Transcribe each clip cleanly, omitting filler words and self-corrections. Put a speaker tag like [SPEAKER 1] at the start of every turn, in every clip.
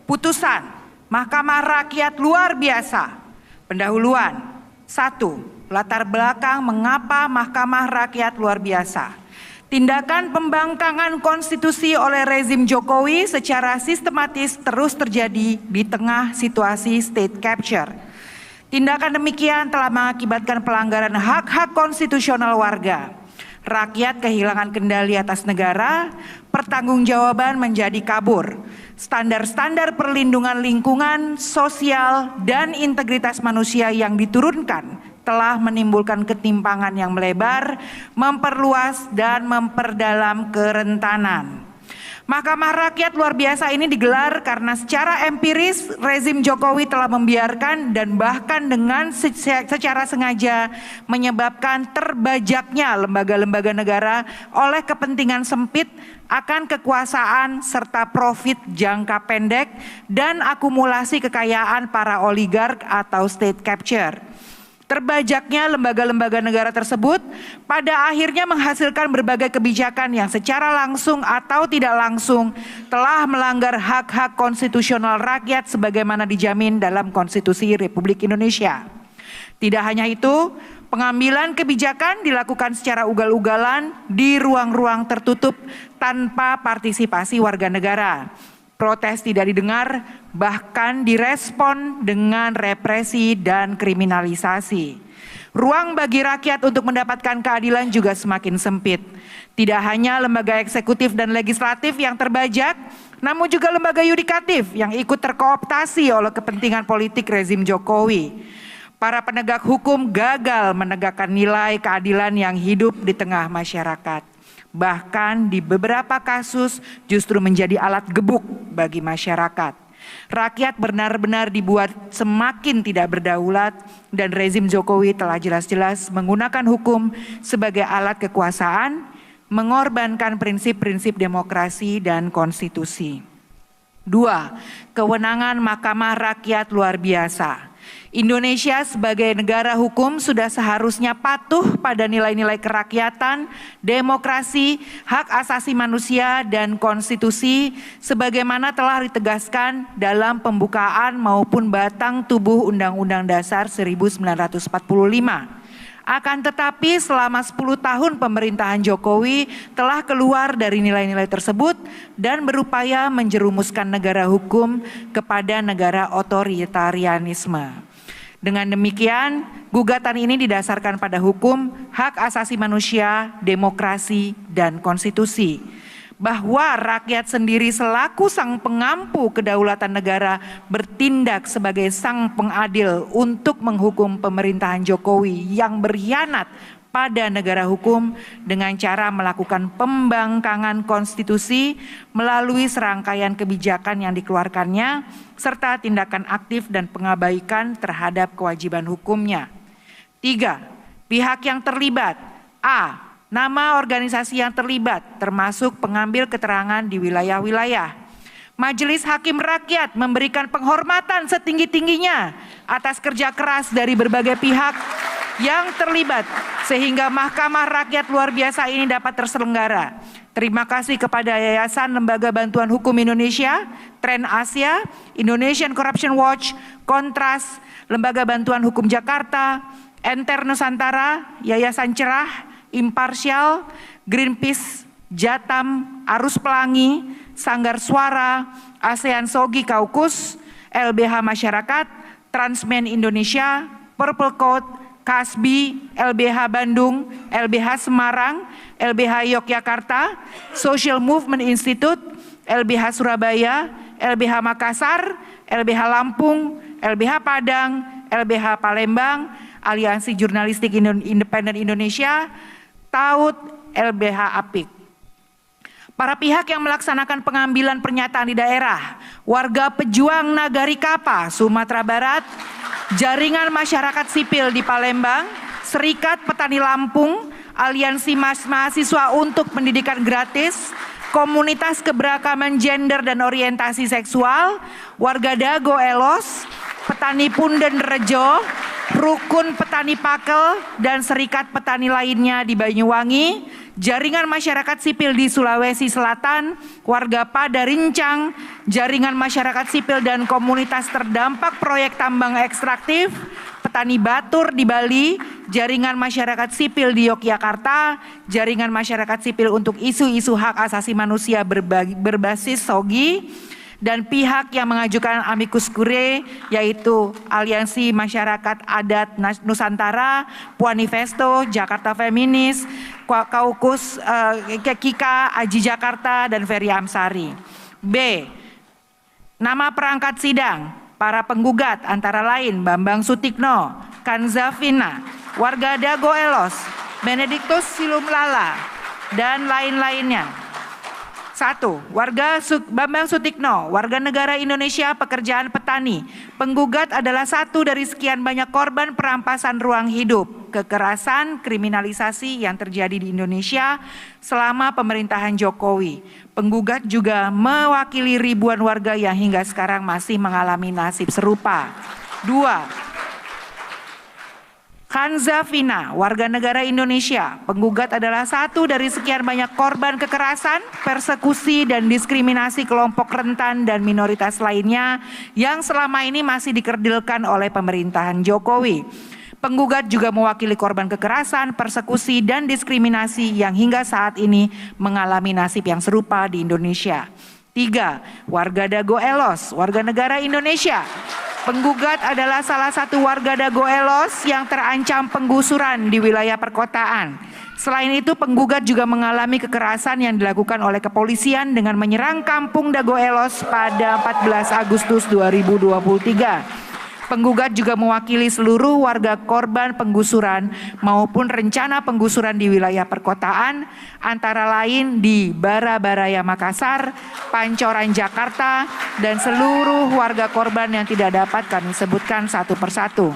[SPEAKER 1] Putusan Mahkamah Rakyat luar biasa. Pendahuluan. 1. Latar belakang mengapa Mahkamah Rakyat luar biasa. Tindakan pembangkangan konstitusi oleh rezim Jokowi secara sistematis terus terjadi di tengah situasi state capture. Tindakan demikian telah mengakibatkan pelanggaran hak-hak konstitusional warga. Rakyat kehilangan kendali atas negara, pertanggungjawaban menjadi kabur. Standar-standar perlindungan lingkungan, sosial, dan integritas manusia yang diturunkan telah menimbulkan ketimpangan yang melebar, memperluas dan memperdalam kerentanan. Mahkamah Rakyat luar biasa ini digelar karena secara empiris rezim Jokowi telah membiarkan dan bahkan dengan secara sengaja menyebabkan terbajaknya lembaga-lembaga negara oleh kepentingan sempit akan kekuasaan serta profit jangka pendek dan akumulasi kekayaan para oligark atau state capture. Terbajaknya lembaga-lembaga negara tersebut pada akhirnya menghasilkan berbagai kebijakan yang secara langsung atau tidak langsung telah melanggar hak-hak konstitusional rakyat sebagaimana dijamin dalam Konstitusi Republik Indonesia. Tidak hanya itu, pengambilan kebijakan dilakukan secara ugal-ugalan di ruang-ruang tertutup tanpa partisipasi warga negara. Protes tidak didengar, bahkan direspon dengan represi dan kriminalisasi. Ruang bagi rakyat untuk mendapatkan keadilan juga semakin sempit. Tidak hanya lembaga eksekutif dan legislatif yang terbajak, namun juga lembaga yudikatif yang ikut terkooptasi oleh kepentingan politik rezim Jokowi. Para penegak hukum gagal menegakkan nilai keadilan yang hidup di tengah masyarakat. Bahkan di beberapa kasus justru menjadi alat gebuk bagi masyarakat. Rakyat benar-benar dibuat semakin tidak berdaulat dan rezim Jokowi telah jelas-jelas menggunakan hukum sebagai alat kekuasaan, mengorbankan prinsip-prinsip demokrasi dan konstitusi. 2. Kewenangan Mahkamah Rakyat luar biasa. Indonesia sebagai negara hukum sudah seharusnya patuh pada nilai-nilai kerakyatan, demokrasi, hak asasi manusia, dan konstitusi sebagaimana telah ditegaskan dalam pembukaan maupun batang tubuh Undang-Undang Dasar 1945. Akan tetapi selama 10 tahun pemerintahan Jokowi telah keluar dari nilai-nilai tersebut dan berupaya menjerumuskan negara hukum kepada negara otoritarianisme. Dengan demikian, gugatan ini didasarkan pada hukum, hak asasi manusia, demokrasi, dan konstitusi. Bahwa rakyat sendiri selaku sang pengampu kedaulatan negara bertindak sebagai sang pengadil untuk menghukum pemerintahan Jokowi yang berkhianat pada negara hukum dengan cara melakukan pembangkangan konstitusi melalui serangkaian kebijakan yang dikeluarkannya serta tindakan aktif dan pengabaikan terhadap kewajiban hukumnya. 3. Pihak yang terlibat. A. Nama organisasi yang terlibat termasuk pengambil keterangan di wilayah-wilayah. Majelis Hakim Rakyat memberikan penghormatan setinggi-tingginya atas kerja keras dari berbagai pihak yang terlibat sehingga Mahkamah Rakyat luar biasa ini dapat terselenggara. Terima kasih kepada Yayasan Lembaga Bantuan Hukum Indonesia, Tren Asia, Indonesian Corruption Watch, Kontras, Lembaga Bantuan Hukum Jakarta, Enter Nusantara, Yayasan Cerah, Imparsial, Greenpeace, Jatam, Arus Pelangi, Sanggar Suara, ASEAN Sogi Kaukus, LBH Masyarakat, Transmen Indonesia, Purple Code, KASBI, LBH Bandung, LBH Semarang, LBH Yogyakarta, Social Movement Institute, LBH Surabaya, LBH Makassar, LBH Lampung, LBH Padang, LBH Palembang, Aliansi Jurnalistik Independen Indonesia, TAUD, LBH APIK. Para pihak yang melaksanakan pengambilan pernyataan di daerah, warga pejuang Nagari Kapa, Sumatera Barat, jaringan masyarakat sipil di Palembang, Serikat Petani Lampung, Aliansi Mahasiswa untuk Pendidikan Gratis, Komunitas Keberagaman Gender dan Orientasi Seksual, Warga Dago Elos, Petani Punden Rejo, Rukun Petani Pakel, dan Serikat Petani lainnya di Banyuwangi, Jaringan masyarakat sipil di Sulawesi Selatan, warga Padarincang, jaringan masyarakat sipil dan komunitas terdampak proyek tambang ekstraktif, petani batur di Bali, jaringan masyarakat sipil di Yogyakarta, jaringan masyarakat sipil untuk isu-isu hak asasi manusia berbasis SOGI, dan pihak yang mengajukan amicus curiae yaitu Aliansi Masyarakat Adat Nusantara, Puanifesto, Jakarta Feminis, Kaukus, Kika, Aji Jakarta, dan Ferry Amsari. B. Nama perangkat sidang para penggugat antara lain Bambang Sutikno, Kanzafina, warga Dago Elos, Benediktus Silumlala, dan lain-lainnya. 1. Bambang Sutikno, warga negara Indonesia, pekerjaan petani. Penggugat adalah satu dari sekian banyak korban perampasan ruang hidup, kekerasan, kriminalisasi yang terjadi di Indonesia selama pemerintahan Jokowi. Penggugat juga mewakili ribuan warga yang hingga sekarang masih mengalami nasib serupa. 2. Kanzafina, warga negara Indonesia. Penggugat adalah satu dari sekian banyak korban kekerasan, persekusi, dan diskriminasi kelompok rentan dan minoritas lainnya yang selama ini masih dikerdilkan oleh pemerintahan Jokowi. Penggugat juga mewakili korban kekerasan, persekusi, dan diskriminasi yang hingga saat ini mengalami nasib yang serupa di Indonesia. 3. Warga Dago Elos, warga negara Indonesia. Penggugat adalah salah satu warga Dago Elos yang terancam penggusuran di wilayah perkotaan. Selain itu, penggugat juga mengalami kekerasan yang dilakukan oleh kepolisian dengan menyerang kampung Dago Elos pada 14 Agustus 2023. Penggugat juga mewakili seluruh warga korban penggusuran maupun rencana penggusuran di wilayah perkotaan, antara lain di Bara-Baraya Makassar, Pancoran Jakarta, dan seluruh warga korban yang tidak dapat kami sebutkan satu persatu.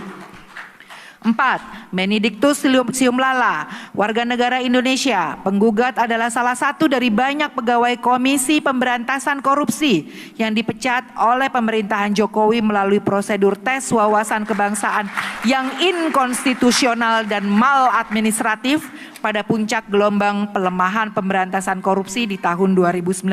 [SPEAKER 1] 4. Benediktus Silumlala, warga negara Indonesia. Penggugat adalah salah satu dari banyak pegawai Komisi Pemberantasan Korupsi yang dipecat oleh pemerintahan Jokowi melalui prosedur tes wawasan kebangsaan yang inkonstitusional dan maladministratif pada puncak gelombang pelemahan pemberantasan korupsi di tahun 2019.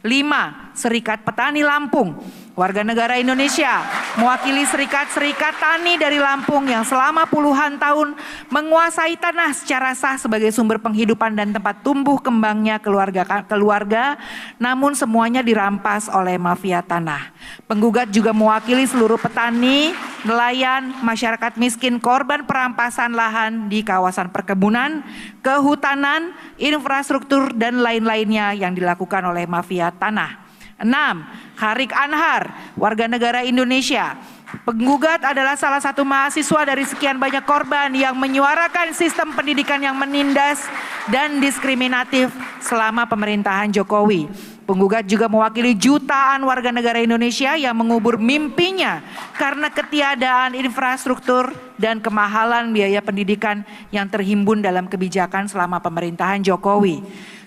[SPEAKER 1] 5. Serikat Petani Lampung, warga negara Indonesia, mewakili serikat-serikat tani dari Lampung yang selama puluhan tahun menguasai tanah secara sah sebagai sumber penghidupan dan tempat tumbuh kembangnya keluarga, namun semuanya dirampas oleh mafia tanah. Penggugat juga mewakili seluruh petani, nelayan, masyarakat miskin korban perampasan lahan di kawasan perkebunan, kehutanan, infrastruktur, dan lain-lainnya yang dilakukan oleh mafia tanah. 6. Harik Anhar, warga negara Indonesia. Penggugat adalah salah satu mahasiswa dari sekian banyak korban yang menyuarakan sistem pendidikan yang menindas dan diskriminatif selama pemerintahan Jokowi. Penggugat juga mewakili jutaan warga negara Indonesia yang mengubur mimpinya karena ketiadaan infrastruktur dan kemahalan biaya pendidikan yang terhimpun dalam kebijakan selama pemerintahan Jokowi.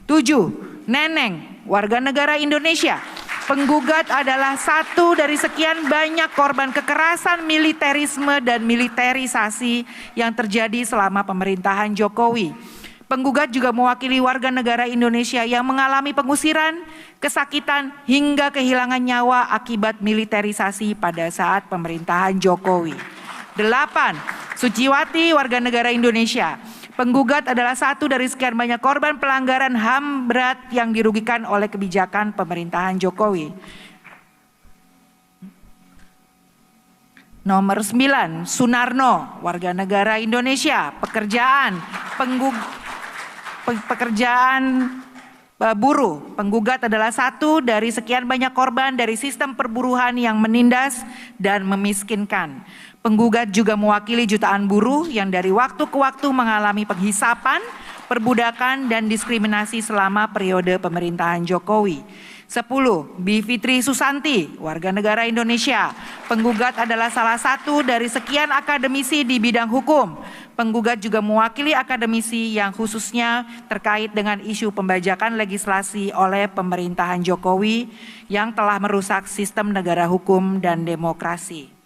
[SPEAKER 1] 7. Neneng, warga negara Indonesia. Penggugat adalah satu dari sekian banyak korban kekerasan, militerisme, dan militerisasi yang terjadi selama pemerintahan Jokowi. Penggugat juga mewakili warga negara Indonesia yang mengalami pengusiran, kesakitan, hingga kehilangan nyawa akibat militerisasi pada saat pemerintahan Jokowi. 8. Suciwati, warga negara Indonesia. Penggugat adalah satu dari sekian banyak korban pelanggaran HAM berat yang dirugikan oleh kebijakan pemerintahan Jokowi. Nomor 9, Sunarno, warga negara Indonesia. Pekerjaan buruh. Penggugat adalah satu dari sekian banyak korban dari sistem perburuhan yang menindas dan memiskinkan. Penggugat juga mewakili jutaan buruh yang dari waktu ke waktu mengalami penghisapan, perbudakan, dan diskriminasi selama periode pemerintahan Jokowi. 10. Bivitri Susanti, warga negara Indonesia. Penggugat adalah salah satu dari sekian akademisi di bidang hukum. Penggugat juga mewakili akademisi yang khususnya terkait dengan isu pembajakan legislasi oleh pemerintahan Jokowi yang telah merusak sistem negara hukum dan demokrasi.